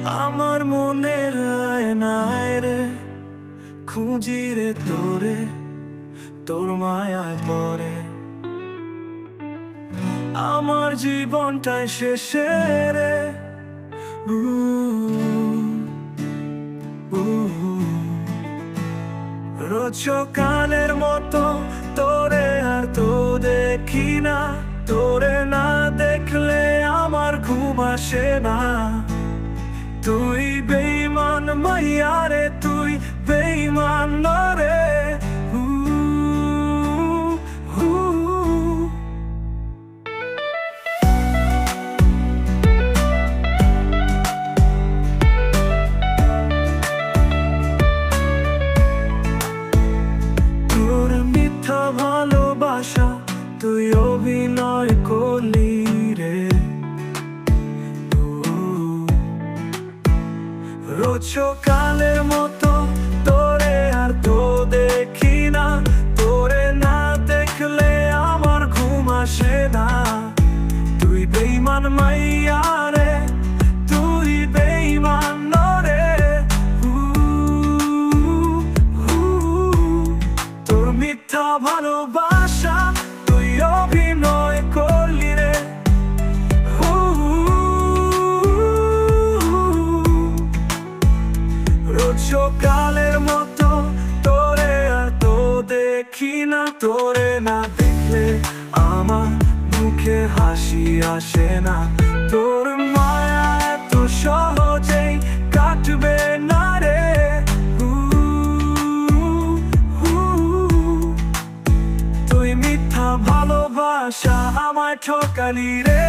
আমার মনের আয়নায় রে খুঁজি রে তোরে, তোর মায়ায় পড়ে আমার জীবনটাই শেষে রে। রোজ সকালের মতো তোরে আর তো দেখি না, তোরে না দেখলে আমার ঘুম আসে না। তুই বেঈমান মাইয়া রে, তুই বেঈমান রে। তোর মিথ্যা ভালোবাসা তুই অভিনয় করলি রে। রোজ সকালের মতো তোরে আর তো দেখি না, তোরে না দেখলে আমার ঘুম আসে না। তুই বেঈমান মাইয়া রে, তুই বেঈমান রে। তোর মিথ্যা ভালোবাসা তুই অভিনয় করলি রে। সকালের মতো তোরে আর তো দেখি না, তোরে না দেখলে আমার মুখে হাসি আসে না। তোর মায়া এত সহজেই কাটবে না রে। তুই মিথ্যা ভালোবাসা আমায় ঠকালি রে।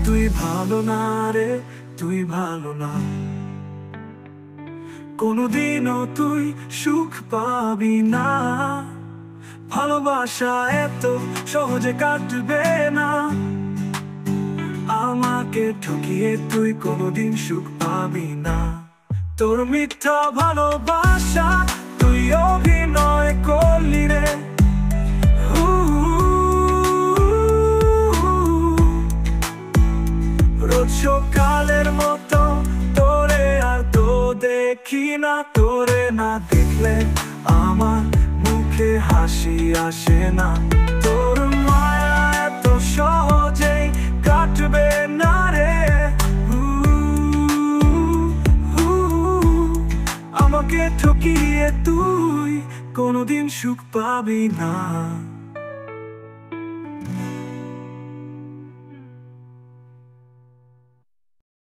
তুই ভালো না রে, তুই ভালো না। কোনোদিনও তুই সুখ পাবি না। ভালোবাসা এত সহজে কাটবে না। আমাকে ঠকিয়ে তুই কোনোদিন সুখ পাবি না। তোর মিথ্যা ভালোবাসা তুই অভিনয় করলি রে। সকালের মতো তোরে আর তো দেখি না, তোরে না দেখলে আমার মুখে হাসি আসে না। তোর মায়া এত সহজেই কাটবে না রে। আমাকে ঠকিয়ে তুই কোনোদিন সুখ পাবি না।